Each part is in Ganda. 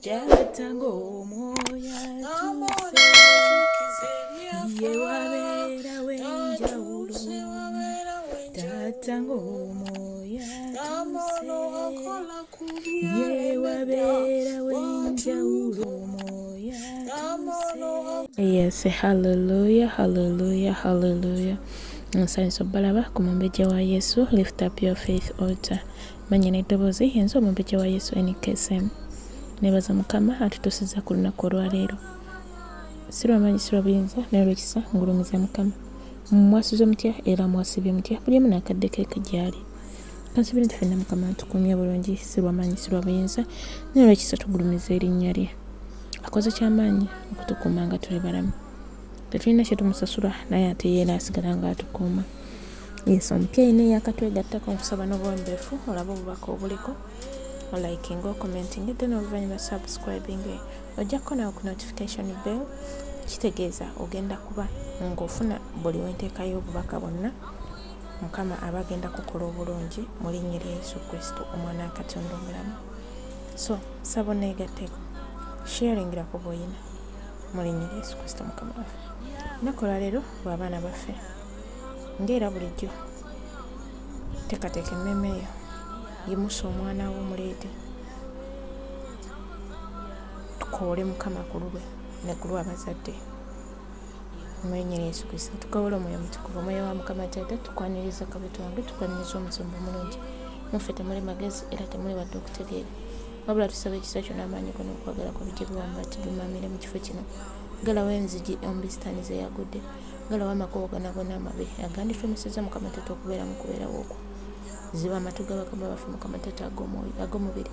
Jatango moya tuse ye wabera wenjawulo Jatango moya tuse ye wabera wenjawulo moya tuse. Yes, hallelujah, hallelujah, hallelujah. Nsanyiza balaba ku mumbejja wa Yesu. Lift up your faith altar. Manya n'eddoboozi yenza omumbejja wa Yesu NKSM. Nebaza Mukama atutuusiza ku lunaku olwaleero. Sirwamanyi sirwabuyinza naye olw'ekisa ngulumiza Mukama. Mwasuze mutya era mwasibye mutya buli emu n'akadde ke gyali. Kansibire nti ffenna Mukama tukumye bulungi sirwamanyi sirwabuyinza naye olw'ekisa tugulumiza erinnya lye. Akoze ky'amaanyi okutukuuma nga tuli balamu. Tetulina kye tumusasula naye ate ye n'asigala ng'atukuuma. Yesu omupya yina yakatwegattako nkusaba n'obwombeefu olaba obubaka obuliko oliking commenting ate n'oluvannyuma subscribing ojjako nawe ku notification bell kitegeeza ogenda kuba ng'ofuna buli wenteekayo obubaka bwonna Mukama aba agenda kukola obulungi mu linnya lya Yesu Kristo omwana wa Katonda omulamu. So saba oneegatteko sharingirako bw'oyina mu linnya lya Yesu Kristo Mukama waffe. Lunaku olwaleero lw'abaana baffe ng'era bulijjo teekateeka emmeeme eyo yimusa omwana wo muleete tukoole Mukama ku lulwe ne ku lw'abazadde mu linnya lya Yesu Kristo. Tukawole omwoyo mutukuvu omwoyo wa Mukama Taata tukwaniriza kabuto wange tukwaniriza omusumba omulungi muffe temuli magezi era temuli wadde okutegeera wabula tusaba ekisa kyonna amaanyi gonna okwagala kwa bijje biwambati bimamire mu kifo kino galawo enzigi omubisitaani ze yagudde galawo amakubo gonna gonna amabi agandifemisizza Mukama Taata okubeera mu kubeerawo okwo ziba amatu g'abakama baffe Mukama Taata ag'omubiri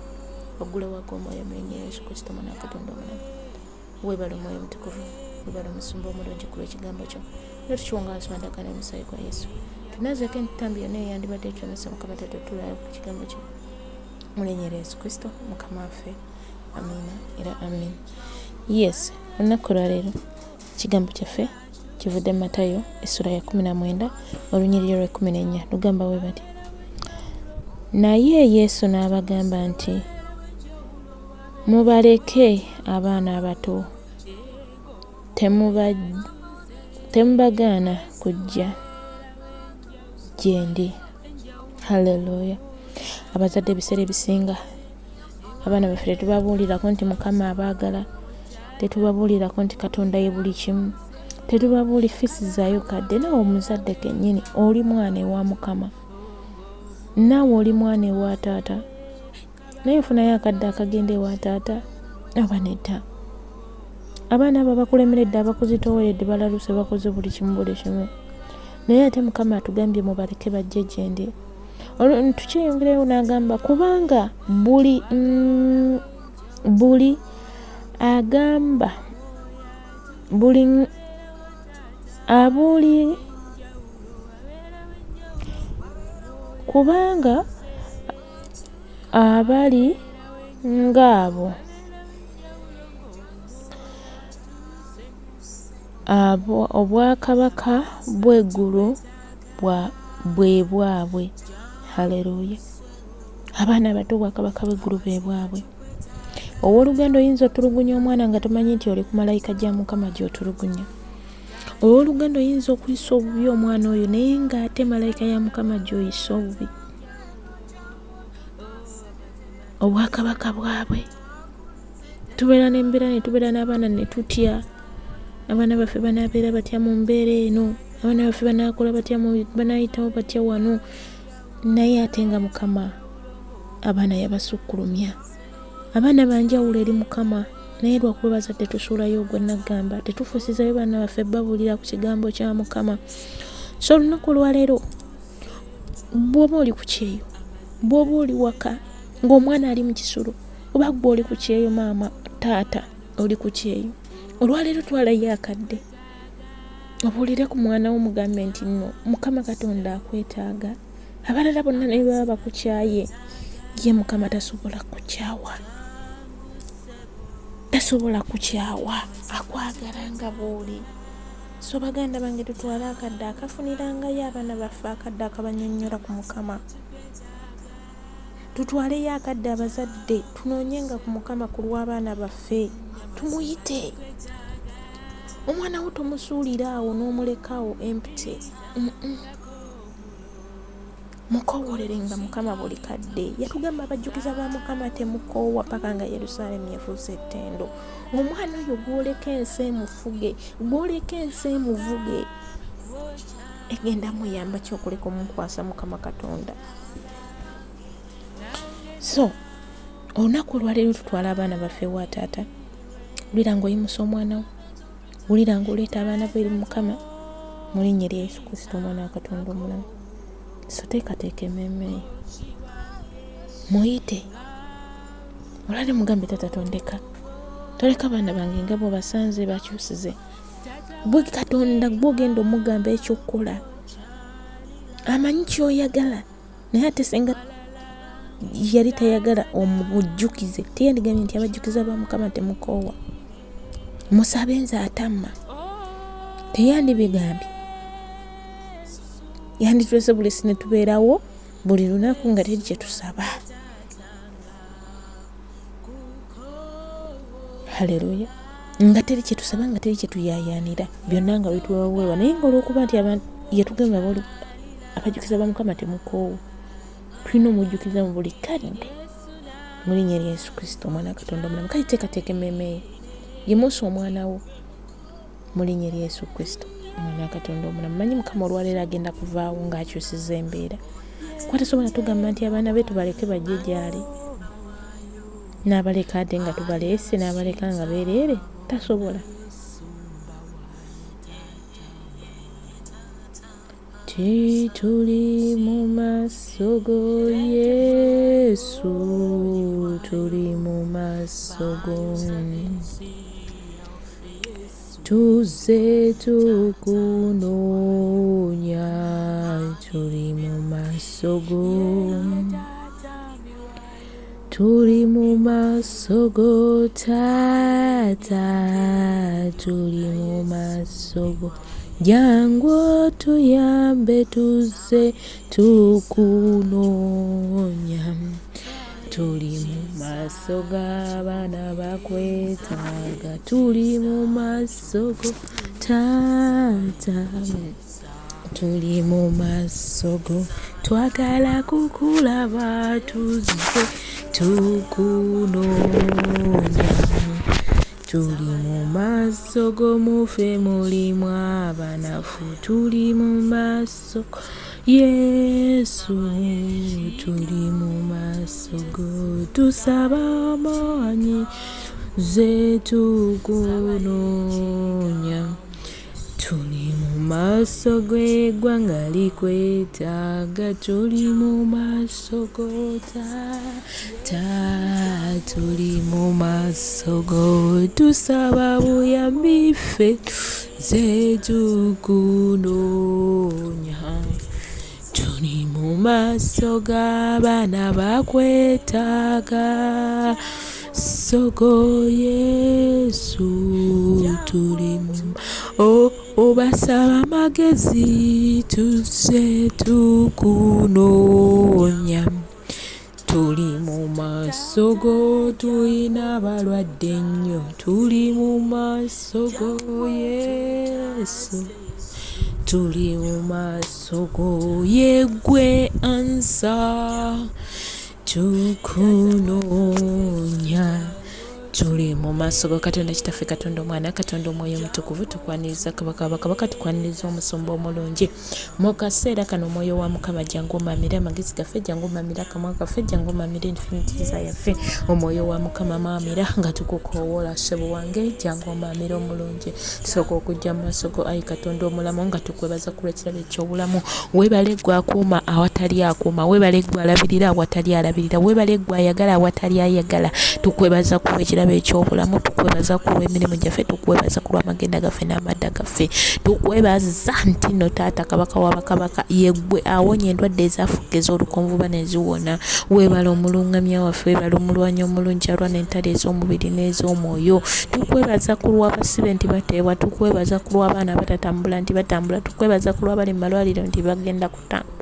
oggulewo ag'omwoyo mu linnya lya Yesu Kristo omwana wa Katonda omulamu. Weebale omwoyo mutukuvu weebale omusumba omulungi ku lw'ekigambo kyo era tukiwonga wansi w'endagaano y'omusaayi gwa Yesu tunazeeko entambi yonna eyandibadde ekyomesa Mukama Taata tulaayo ku kigambo kyo mu linnya lya Yesu Kristo Mukama waffe amiina era amin. Yes, olunaku olwaleero ekigambo kyaffe kivudde mu Matayo essula ya 19 olunyiriri lwa 14 lugamba bwe bati naye Yesu n'abagamba nti mubaleke abaana abato temubagaana kujja gye ndi. Haleluya. Abazadde ebiseera ebisinga abaana baffe tetubabuulirako nti Mukama abaagala, tetubabuulirako nti Katonda ye buli kimu, tetubabuuli fisizayo kadde. Naawe omuzadde kennyini oli mwana ewa Mukama, naawe oli mwana ewa taata naye ofunayo akadde akagenda ewa taata aba nedda. Abaana abo bakulemeredde abakuzitooweredde balaluse bakoze buli kimu naye ate Mukama atugambye mubaleke bajje gye ndi. Tukyeyongereyo n'agamba kubanga buli agamba buli abuli kubanga abali ng'abo obwakabaka bw'eggulu bwe bwabwe. Haleluya. Abaana abato obwakabaka bw'eggulu bwe bwabwe. Owooluganda oyinza otulugunya omwana nga tomanyi nti oli ku malayika gya Mukama gy'otulugunya. Owooluganda oyinza okuyisa obubi omwana oyo naye ng'ate malayika ya Mukama gy'oyisa obubi. Obwakabaka bwabwe. Tubeera n'embeera ne tubeera n'abaana ne tutya. Abaana baffe banaabeera batya mu mbeera eno, abaana baffe banaakola batya banaayitawo batya wano, naye ate nga Mukama abaana yabasukkulumya. Abaana banjawulo eri Mukama naye lwakuba bazadde tusuulayo ogwa nagamba tetufuusizayo baana baffe babuulira ku kigambo kya Mukama. So olunaku olwaleero bw'oba oli ku kyeyo, bw'oba oli waka ng'omwana ali mu kisulo oba gwe oli ku kyeyo maama taata oli ku kyeyo, olwaleero twalayo akadde obuulire ku mwana wo mugambe nti nno Mukama Katonda akwetaaga. Abalala bonna naye baba bakukyaye ye Mukama tasobola kukyawa akwagala nga bw'oli. So baganda bange tutwale akadde akafunirangayo abaana baffe, akadde akabanyonnyola ku Mukama. tutwaleyo akadde abazadde tunoonyenga ku Mukama ku lw'abaana baffe, tumuyite. Omwana wo tomusuulira awo n'omulekaawo empty. Mukoowolerenga Mukama buli kadde. Yatugamba abajjukiza ba Mukama temukoowa paka nga Yerusaalemi efuuse ettendo. Omwana oyo gwoleka ensi emufuge, gwoleka ensi emuvuge, egenda muyamba kyokuleka omukwasa Mukama Katonda. So olunaku olwaleero tutwala abaana baffe wa taata, wulira ng'oyimusa omwana wo, wulira ng'oleeta abaana be eri Mukama mu linnya lya Yesu Kristo omwana wa Katonda omulamu. So teekateeka emmeeme, muyite, olwali mugambe tata tondeka, toleka baana bange nga bwe basanze bakyusize. Bwe Katonda gw'ogenda omugamba ekyokukola, amanyi ky'oyagala, naye ate senga yali tayagala omubujjukize, teyandigambye nti abajjukiza ba Mukama temukoowa. Musabe nze atamma, teyandibigambye. Yanditulese buli sine tubeerawo buli lunaku nga teri kye tusaba. Haleluya. Nga teri kye tusaba, nga teri kye tuyaayaanira, byonna nga bituweewa. Naye ng'olwokuba nti yatugamba abajjukiza ba Mukama temukoowa, tulina omujjukiza mu buli kadde mu linnya lya Yesu Kristo omwana wa Katonda omulamu. Kale teekateeka emmeeme, yimusa omwana wo mu linnya lya Yesu Kristo omwana wa Katonda omulamu. Manyi Mukama olwaleero agenda kuvaawo ng'akyusiza embeera. Kuba tasobola tugamba nti abaana be tubaleke bajje gy'ali, n'abaleka ate nga tubaleese, n'abaleka nga beereere, tasobola. Tuli mu maaso go Yesu, tuli mu maaso go, tuze tukunoonya, tuli mu maaso go, tuli mu maaso go Taata, tuli mu maaso go. Jangu tuyambe tuze tukunoonya, tuli mu maaso g'abaana bakwetaaga, tuli mu maaso go Taata, tuli mu maaso go, twagala kukulaba tuze tukunoonya, tuli mu maaso go mufe mulimu abanafu, tuli mu maaso go Yesu, tuli mu maaso go, tusaba amaanyi ze tukunoonya, tuli mu maaso go eggwanga likwetaaga, tuli mu maaso go Taata, tuli mu maaso go, tusaba buyambi ffe ze tukunoonya, tuli mu maaso g'abaana bakwetaaga, sogo Yesu, tuli mu obasaba amagezi tuze tukunoonya, tuli mu maaso go, tulina abalwadde nnyo, tuli mu maaso go Yesu, tuli mu maaso go yeggwe ansa, tukunoonya, tuli mu maaso go Katonda Kitaffe, Katonda Omwana, Katonda Omwoyo Omutukuvu, tukwaniriza Kabaka Bakabaka, tukwaniriza Omusumba Omulungi. Mu kaseera kano Omwoyo wa Mukama jangu omamire amagezi gaffe, jangu omamire akamwa kaffe, jangu omamire enfumitiriza yaffe. Omwoyo wa Mukama mamira nga tukukoowoola ssebo wange, jangu omamire omulungi. Tusooka okujja mu maaso go Ayi Katonda omulamu nga tukwebaza ku lw'ekirabo eky'obulamu. Weebale ggwe akuuma awatali akuuma, weebale ggwe alabirira awatali alabirira, weebale ggwe ayagala awatali ayagala. Tukwebaza ku lw'ekirabo eky'obulamu, tukwebaza ku lw'emirimu gyaffe, tukwebaza ku lw'amagenda gaffe n'amadda gaffe, tukwebaza nti no Taata Kabaka wa bakabaka yeggwe awonya endwadde ezaafuka ez'olukonvuba neziwona. Weebala omulungamya waffe, weebala omulwanyi omulungi alwana entalo ez'omubiri n'ez'omwoyo. Tukwebaza ku lw'abasibe nti bateebwa, tukwebaza ku lw'abaana batatambula nti batambula, tukwebaza ku lw'abali mu malwaliro nti bagenda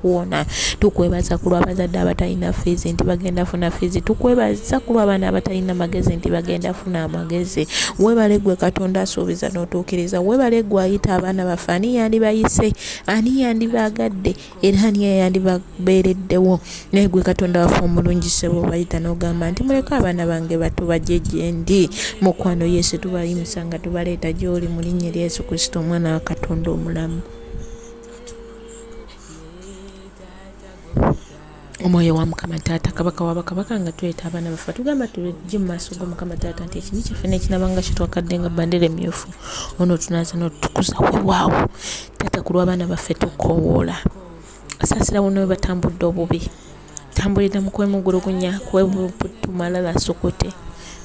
kuwona, tukwebaza ku lw'abazadde abatalina fiizi nti bagenda funa fiizi, tukwebaza ku lw'abaana abatalina magezi nti bagenda funa amagezi. Weebale gwe Katonda asuubiza n'otuukiriza, weebale gwe ayita abaana baffe, ani yandibayise, ani yandibaagadde era ani yandibabeereddewo. Naye gwe Katonda waffe omulungi ssebo obayita n'ogamba nti muleke abaana bange bato bajje gye ndi. Mukwano Yesu tubayimusa nga tubaleeta gy'oli mu linnya lya Yesu Kristo omwana wa Katonda omulamu. Omwoyo wa Mukama Taata, Kabaka wa bakabaka, nga tuleeta abaana baffe tugamba tujje mu maaso go Mukama Taata nti ekibi kyaffe n'ekinabanga kitwakadde nga bbandera emmyufu ono tunaaza n'otutukuza weewaawo. Taata ku lw'abaana baffe tukoowoola, asaasira buno bwe batambudde obubi, tambulira mu kwemugulugunya kwebutumalala sokote.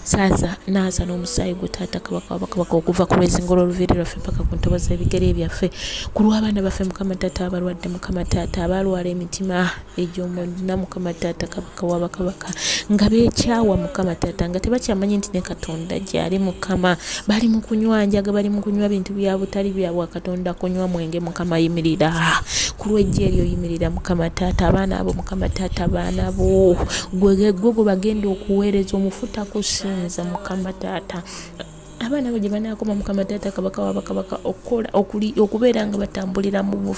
Saaza naaza n'omusaayi gwe Taata Kabaka wa bakabaka okuva ku lw'ezingolo oluviiri lwaffe paka ku ntobo z'ebigere byaffe, ku lw'abaana baffe Mukama Taata abalwadde, Mukama Taata abalwala emitima egy'omunda, Mukama Taata Kabaka wa bakabaka, nga beekyawa Mukama Taata, nga tebakyamanyi nti ne Katonda gyali Mukama, bali mu kunywa njaga, bali mu kunywa bintu bya butali bya bwa Katonda, kunywa mwenge. Mukama yimirira ku lw'ejje eryo, yimirira Mukama Taata, abaana abo Mukama Taata, abaana bo gwe bagenda okuweereza omufuta kusinza Mukama Taata, abaana bo gye banaakoma Mukama Taata Kabaka wa bakabaka okubeera nga batambulira mu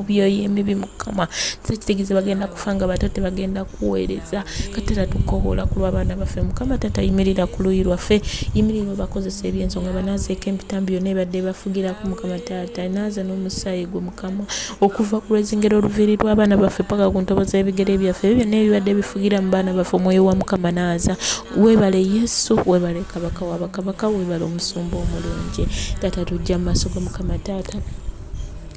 byoyo emibi Mukama, kitegeeza bagenda kufa nga bato tebagenda kuweereza. Katera tukoowoola ku lw'abaana baffe Mukama Taata, yimirira ku luuyi lwaffe, yimirira bakozesa ebyensonga, banaazeeko emitambi yonna ebadde bafugirako Mukama Taata, naaza n'omusaayi gwe Mukama okuva ku lw'ezingero oluviiri lw'abaana baffe paka ku ntobo z'ebigere byaffe, byonna ebibadde bifugira mu baana baffe, omwoyo wa Mukama naaza. Weebale Yesu, weebale Kabaka wa bakabaka, weebale omusumba omulungi. Taata tujja mu maaso ga Mukama Taata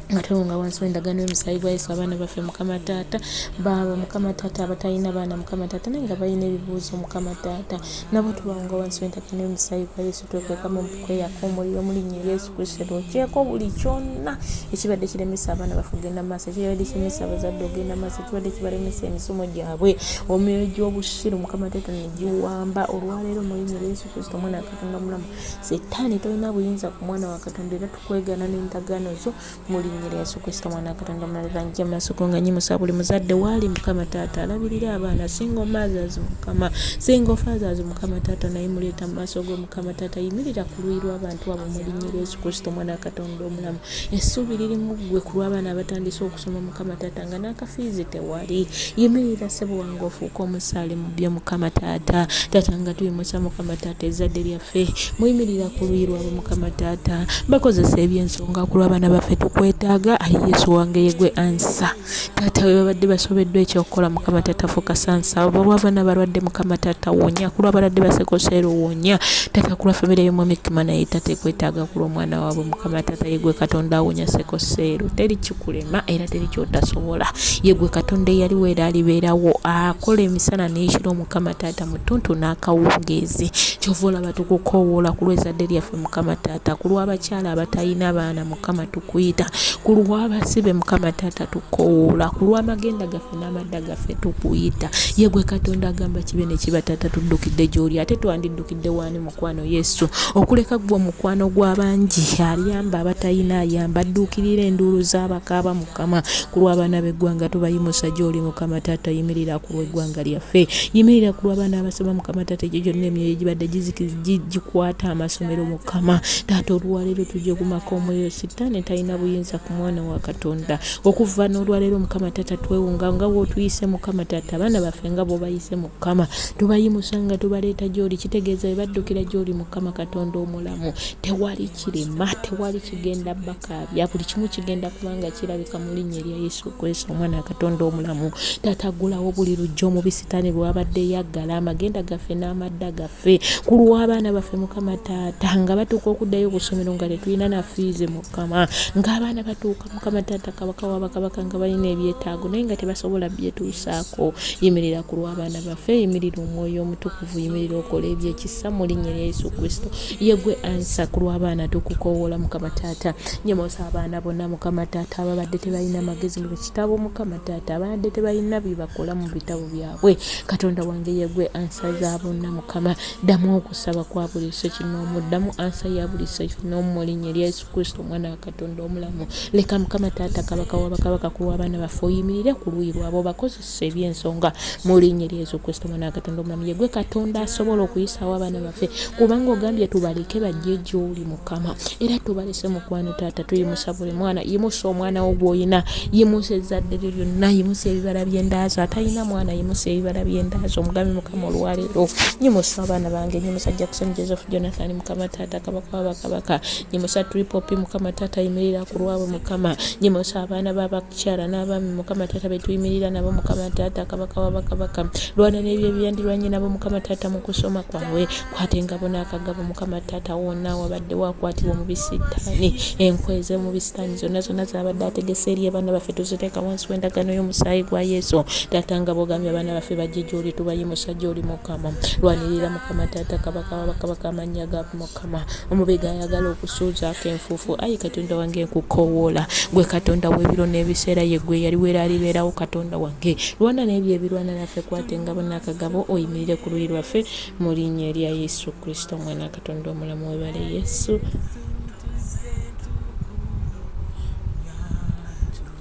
nga tulunga wansi w'endagaano y'omusaayi gwa Yesu abaana baffe Mukama Taata, baabo Mukama Taata abatalina baana Mukama Taata naye nga balina ebibuuzo Mukama Taata, nabo tubawunga wansi w'endagaano y'omusaayi gwa Yesu, twekwekamu okweyaka omuliro mu linnya lya Yesu Kristo, okyeko buli kyonna ekibadde kiremesa abaana baffe ogenda mu maaso, ekibadde kiremesa abazadde ogenda mu maaso, ekibadde kibalemesa emisomo gyabwe, omwoyo gy'obusiru Mukama Taata ne giwamba olwaleero mu linnya lya Yesu Kristo omwana wa Katonda omulamu. Setaani tolina buyinza ku mwana wa Katonda, era tukwegaana n'endagaano zo mu linnya lya Yesu Kristo omwana wa Katonda omulala. Njja maaso go nga nyimusa buli muzadde waali Mukama Taata alabirira abaana, single mothers Mukama, single fathers Mukama Taata, naye muleeta mu maaso go Mukama Taata, yimirira ku luuyi lw'abantu abo mu linnya lya Yesu Kristo omwana wa Katonda omulamu. Essuubi lirimu ggwe ku lw'abaana abatandise okusoma Mukama Taata nga n'akafiizi tewali, yimirira ssebo wange ofuuka omusaale mu byo Mukama Taata. Taata nga tuyimusa Mukama Taata ezzadde lyaffe, muyimirira ku luuyi lwabo Mukama Taata, bakozesa ebyensonga ku lw'abaana baffe tukwetaaga. Ayi Yesu wange yegwe ansa. Taata we babadde basobeddwa ekyokukola Mukama Taata fuuka sansa, abo abaana balwadde Mukama Taata wonya, ku lw'abalwadde basekoseero wonya. Taata ku lwa famire y'omwami Kima naye Taata ekwetaaga ku lw'omwana waabwe Mukama Taata, yegwe Katonda awonya sekoseero, teri kikulema era teri kyotasobola. Yegwe Katonda eyaliwo era alibeerawo, akola emisana n'ekiro Mukama Taata, mutuntu n'akawungeezi. Kyova olaba tukukoowoola ku lw'ezzadde lyaffe Mukama Taata, ku lw'abakyala abatalina baana Mukama tukuyita, ku lw'abasibe Mukama Taata tukoowoola, ku lw'amagenda gaffe n'amadda gaffe tukuyita. Yegwe Katonda agamba kibe ne kiba Taata, tuddukidde gy'oli, ate twandiddukidde waani mukwano Yesu, okuleka gwe mukwano gw'abangi aliyamba abatalina ayamba, adduukirira enduulu z'abakaaba Mukama, ku lw'abaana b'eggwanga tubayimusa gy'oli Mukama Taata, yimirira ku lw'eggwanga lyaffe, yimirira ku lw'abaana abasoma Mukama Taata, egyo gyonna emyoyo gibadde gikwata amasomero Mukama Taata, olwaleero tujje kumaka omwoyo, sitaani talina buyinza ku mwana wa Katonda. Okuva n'olwaleero Mukama Taata twewunga nga bw'otuyise Mukama Taata, abaana baffe nga bwe bayise Mukama, tubayimusa nga tubaleeta gy'oli, kitegeeza bwe baddukira gy'oli Mukama Katonda omulamu, tewali kirema, tewali kigenda bakaabya, buli kimu kigenda kubanga kirabika mu linnya lya Yesu Kristo omwana wa Katonda omulamu. Taata gulawo buli lujja omubi sitaani lwabadde yaggala amagenda gaffe n'amadda gaffe, ku lw'abaana baffe Mukama Taata nga batuuka okuddayo okusomero nga tetulina na fiizi Mukama, ng'abaana batuuka Mukama Taata Kabaka wa bakabaka nga balina ebyetaago naye nga tebasobola byetuusaako. Yimirira ku lw'abaana baffe, yimirira omwoyo omutukuvu, yimirira okola ebyekisa mu linnya lya Yesu Kristo, yegwe ansa ku lw'abaana tukukoowoola Mukama Taata. Nyemosa abaana bonna Mukama Taata ababadde tebalina magezi mu kitabo Mukama Taata, ababadde tebalina byebakola mu bitabo byabwe, Katonda wange yegwe ansa za bonna Mukama, ddamu okusaba kwa buli so kinoomu, ddamu ansa ya buli so kinoomu mu linnya lya Yesu Kristo omwana wa Katonda omulamu. leka Mukama Taata Kabaka w'abakabaka kuwa abaana baffe oyimirire ku luuyi lwabo bakozesa ebyensonga mu linnya lya Yesu Kristo Mwana wa Katonda omulamu. Ye gwe Katonda asobola okuyisaawo abaana baffe kubanga ogambye tubaleke bajje gy'oli Mukama, era tubalese mukwano Taata tuyimusa buli mwana, yimusa omwana wo gw'oyina, yimusa ezzadde lyo lyonna, yimusa ebibala by'endaazo, atalina mwana yimusa ebibala by'endaazo omugambi Mukama olwaleero. Nyimusa abaana bange, nyimusa Jackson Joseph Jonathan Mukama Taata Kabaka w'abakabaka, nyimusa Triple P Mukama Taata yimirira ku lwabwe Mukama, nyimusa abaana b'abakyala n'abaami Mukama Taata betuyimirira nabo Mukama Taata Kabaka w'abakabaka, lwana n'ebyo ebyandirwanye nabo Mukama Taata mu kusoma kwabwe, kwata engabo n'akagabo Mukama Taata wonna wabadde wakwatibwa mu bisitaani, enkweze mu bisitaani zonna z'abadde ategese eri abaana baffe tuziteeka wansi w'endagaano y'omusaayi gwa Yesu. Taata nga bw'ogambye abaana baffe bajje gy'oli tubayimusa gy'oli Mukama, lwanirira Mukama Taata Kabaka w'abakabaka amannya gaabwe Mukama, omubega ayagala okusuuzaako enfuufu, ayi Katonda wange nkukoowoola, gwe Katonda w'ebiro n'ebiseera, ye gwe yaliwo era alibeerawo Katonda wange, lwana n'ebyo ebirwana naffe, kwata engabo n'akagabo oyimirire ku luuyi lwaffe mu linnya erya Yesu Kristo Mwana wa Katonda omulamu. Webale Yesu,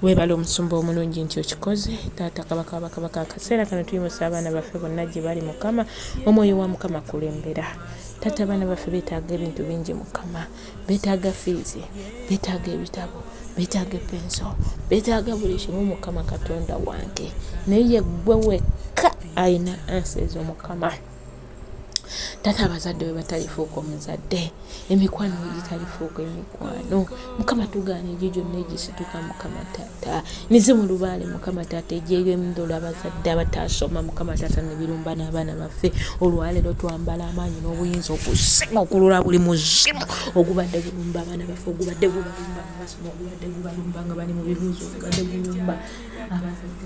weebale omusumba omulungi nti okikoze. Taata Kabaka w'abakabaka, akaseera kano tuyimusa abaana baffe bonna gye bali Mukama, omwoyo wa Mukama kulembera. Taata abaana baffe beetaaga ebintu bingi Mukama, beetaaga fiizi, beetaaga ebitabo, beetaaga penso, beetaaga buli kimu Mukama Katonda wange, naye gwe wekka alina answers Mukama. Taata abazadde we batalifuuka omuzadde, emikwano egitalifuuka emikwano Mukama tugaana egyo gyonna egisituka Mukama Taata, mizimu lubaale Mukama Taata egy'ebyemindolo abazadde abataasoma Mukama Taata ne birumba n'abaana baffe. Olwaleero twambala amaanyi n'obuyinza okusinga okulula buli muzimu ogubadde gulumba abaana baffe, ogubadde gubalumba nga basoma, ogubadde gubalumba nga bali mu bibuuzo, ogubadde gulumba abazadde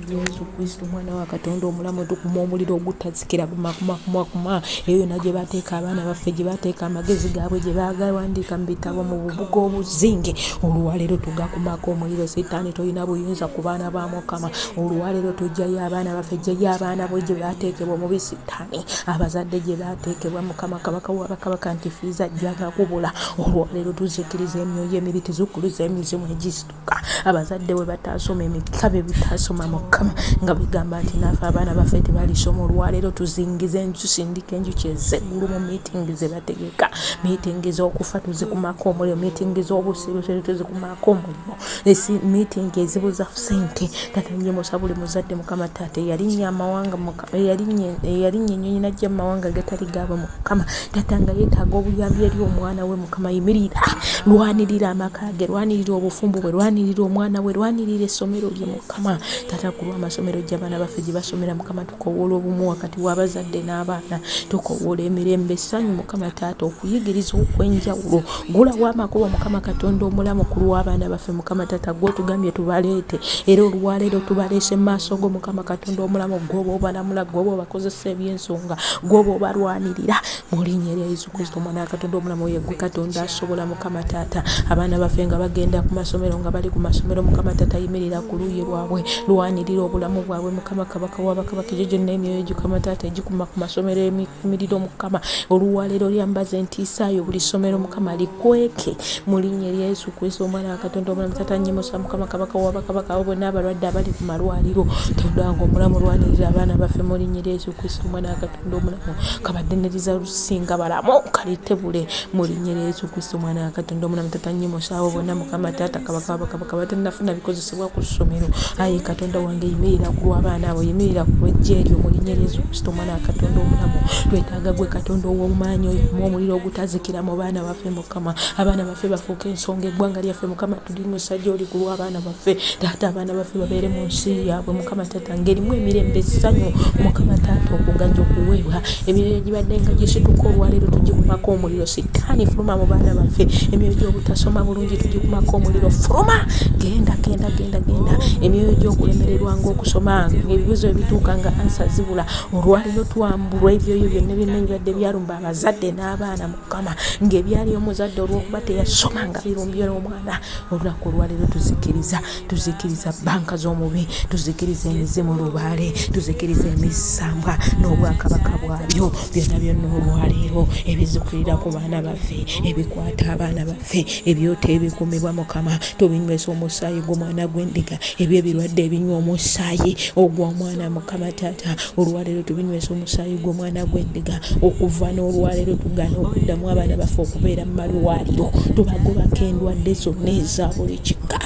Yesu Kristo Mwana wa Katonda omulamu. Tukuma omuliro ogutazikira kuma eyo na gye bateeka abaana baffe, gye bateeka amagezi gaabwe, gye bagawandiika mu bitabo mu bubuga obuzinge, olwaleero tugakumako omuliro. Sitaani tolina buyinza ku baana ba Mukama, olwaleero tujjayo abaana baffe, jjayo abaana bwe gye bateekebwa mu bisitaani, abazadde gye bateekebwa Mukama Kabaka w'abakabaka nti fiiza ajjaga kubula, olwaleero tuzikiriza emyoyo emiri, tuzikuluza emizimu egisituka abazadde we bataasoma, emikabe bitaasoma Mukama, nga bigamba nti naffe abaana baffe tebalisoma. Olwaleero tuzingize tusindika enjuki ezeggulu mu miitingi ze bategeka, miitingi z'okufa tuzikumako omuliro, miitingi z'obusiru tuzikumako omuliro, miitingi ezibuza ssente. Taata nyimusa buli muzadde Mukama Taata eyalinnya amawanga Mukama, eyalinnya ennyonyi najja mu mawanga agatali gaabwe Mukama Taata nga yeetaaga obuyambi eri omwana we Mukama, yimirira, lwanirira amaka ge, lwanirira obufumbo bwe, lwanirira omwana we, lwanirira essomero lye Mukama Taata. Ku lw'amasomero gy'abaana baffe gye basomera Mukama, tukowoola obumu wakati w'abazadde n'abaana, tukowoola emirembe, essanyu Mukama Taata, okuyigiriza okw'enjawulo. Gulawo amakubo Mukama Katonda omulamu ku lw'abaana baffe Mukama Taata, gw'otugambye tubaleete, era olwaleero tubaleese mu maaso go Mukama Katonda omulamu, gw'oba obalamula, gw'oba obakozesa ebyensonga, gw'oba obalwanirira mu linnya erya Yesu Kristo Mwana wa Katonda omulamu. Ye gwe Katonda asobola Mukama Taata. Abaana baffe nga bagenda ku masomero, nga bali ku masomero Mukama Taata, yimirira ku luuyi lwabwe, lwanirira obulamu bwabwe Mukama Kabaka w'abakabaka, egyo gyonna emyoyo Mukama Taata egikuma ku masomero emiriro Mukama, olwaleero lyambaza entiisaayo buli ssomero Mukama likweke mu linnya erya Yesu Kristo Omwana wa Katonda omulamu. Taata nyimusa Mukama Kabaka w'abakabaka abo bonna abalwadde abali ku malwaliro, Katonda wange omulamu, lwanirira abaana baffe mu linnya erya Yesu Kristo Omwana wa Katonda omulamu. Kabadeneriza lusinga balamu kalitebule mu linnya erya Yesu Kristo Omwana wa Katonda omulamu. Taata nyimusa abo bonna Mukama Taata Kabaka w'abakabaka batannafuna bikozesebwa ku ssomero, ayi Katonda wange yimirira ku lw'abaana abo, yimirira ku lw'ejje eryo mu linnya erya Yesu Kristo Omwana wa Katonda omulamu. Twetaaga gwe Katonda ow'obumaanyi, oyikumu omuliro ogutazikira mu baana baffe Mukama. Abaana baffe bafuuka ensonga, eggwanga lyaffe Mukama tulimusa gy'oli ku lw'abaana baffe Taata. Abaana baffe babeere mu nsi yaabwe Mukama Taata ng'erimu emirembe, essanyu Mukama Taata, okuganja okuweebwa. Emyoyo gibadde nga gisituka olwaleero tugikumako omuliro. Sitaani fuluma mu baana baffe, emyoyo gy'obutasoma bulungi tugikumako omuliro. Fuluma, genda. Emyoyo gy'okulemererwa ng'okusoma, ng'ebibuzo ebituuka nga ansa zibula, olwaleero twambulwa ebyoyo byonna bibadde byalumba abazadde n'abaana Mukama ng'ebyali omuzadde olw'okuba teyasoma nga birumbye n'omwana olunaku olwaleero tuzikiriza banka z'omubi tuzikiriza emizimu lubaale tuzikiriza emisambwa n'obwakabaka bwabyo byonna olwaleero ebizikulira ku baana baffe ebikwata abaana baffe ebyoto ebikumibwa Mukama tubinywesa omusaayi gw'omwana gw'endiga ebyo ebirwadde ebinywa omusaayi ogw'omwana Mukama taata olwaleero tubinywesa omusaayi gw'omwana gw'endiga okuva n'olwaleero tugaana okuddamu abaana baffe okubeera mu malwaliro tubagobako endwadde zonna eza buli kika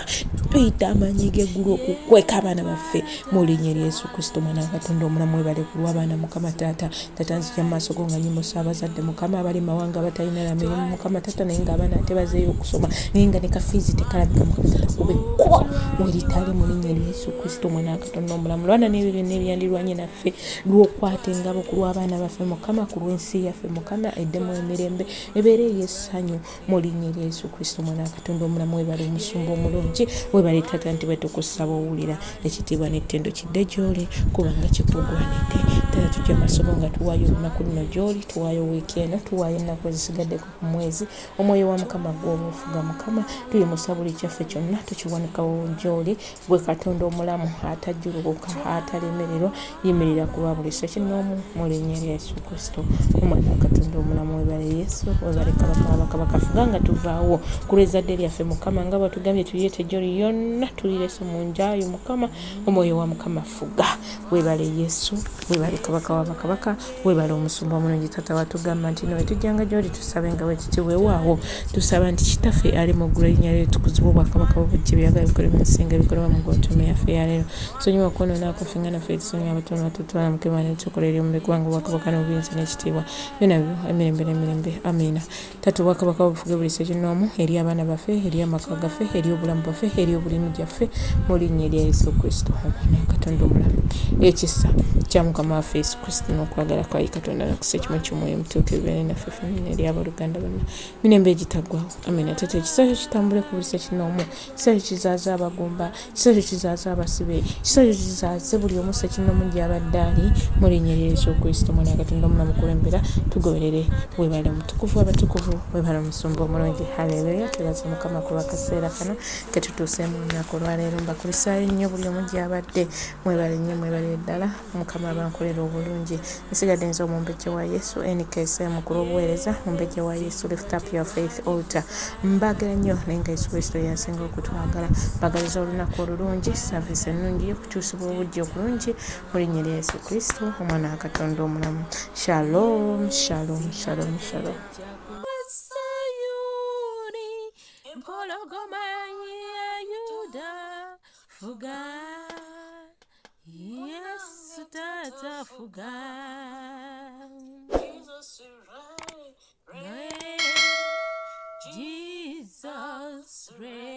tuyita amaanyi g'eggulu okukweka abaana baffe mu linnya lya Yesu Kristo mwana wa Katonda omulamu webale ku lw'abaana Mukama taata nzija mu maaso go nga nnyimusa abazadde Mukama abali mu mawanga abatalina na mirimu Mukama taata naye ng'abaana ate bazeeyo okusoma naye nga ne kafiizi tekalabika Mukama taata kubekkuba weritali mu linnya lya Yesu Kristo mwana wa Katonda omulamu lwana n'ebyo byonna ebyandirwanye naffe lw'okwata engabo ku lw'abaana baffe Mukama ku lw'ensi yaffe Mukama eddemu emirembe ebeere ey'essanyu mu linnya lya Yesu Kristo mwana wa Katonda omulamu webale omusumba omulungi webale taata nti bwe tukusaba owulira ekitiibwa n'ettendo kidde gy'oli kubanga kikugwanidde taata tujja masomo nga tuwaayo olunaku luno gy'oli tuwaayo wiiki eno tuwaayo ennaku ezisigaddeko ku mwezi omwoyo wa Mukama gw'oba ofuga Mukama tuyimusa buli kyaffe kyonna tukiwanikawo gy'oli gwe Katonda omulamu atajjulukuka atalemererwa yimirira ku lwa buli ssekinnoomu mu linnya lya Yesu Kristo omwana wa Katonda omulamu webale Yesu webale kabaka fuga nga tuvaawo ku lw'ezzadde lyaffe Mukama nga bwatugambye tulireete gy'oli yonna tulirese mu njaayo Mukama omwoyo wa Mukama fuga webale Yesu webale kabaka wa bakabaka webale omusumba omulungi taata watugamba nti no wetujjanga gy'oli tusabe nga bwetiti weewaawo tusaba nti kitaffe ali mu ggulu erinnya lyo litukuzibwa obwakabaka bw'obujje byagala bikole mu nsinga bikolebwa mu gwotume yaffe yaleero sonyiwa okwonoonako ffe nga naffe tusonyiwa abatono batutwala Mukama ne tukola eri omubi kubanga obwakabaka n'obuyinza n'ekitiibwa byonna byo emirembe n'emirembe amiina taata obwakabaka bufuge buli ssekinnoomu eri abaana baffe eri amaka gaffe eri obulamu bwaffe eri obulimi gyaffe mu linnya lya Yesu Kristo omwana wa Katonda omulamu ekisa kya Mukama waffe Yesu Kristo n'okwagala kwa Katonda nakusa ekimu ky'omwoyo omutuuke bibeere naffe ffenna eri abooluganda bonna mirembe egitaggwawo amiina taata ekisaawe kitambule ku buli ssekinnoomu ekisaawe kizaaza abagumba ekisaawe kizaaza abasibe ekisaawe kizaaze buli omu ssekinnoomu gy'abadde ali mu linnya lya Yesu Kristo omwana wa Katonda omulamu kulembera tugoberere webale omutukuvu abatukuvu webale omusumba omulungi haleluya twebaze Mukama ku lw'akaseera kano ke tutuuseemu olunaku olwaleero mbakulisaayo nnyo buli omu gy'abadde mwebale nnyo mwebale ddala Mukama abankolera obulungi nsigadde nze omumbejja wa Yesu NKSM ku lw'obuweereza omumbejja wa Yesu lift up your faith altar mbagala nnyo naye nga Yesu Kristo yasinga okutwagala mbagaliza olunaku olulungi saavisi ennungi okutuusibwa obujja obulungi mu linnya lya Yesu Kristo omwana wa Katonda omulamu shalom shalom shalom shalom fuga Yesu tata fuga Jesus reign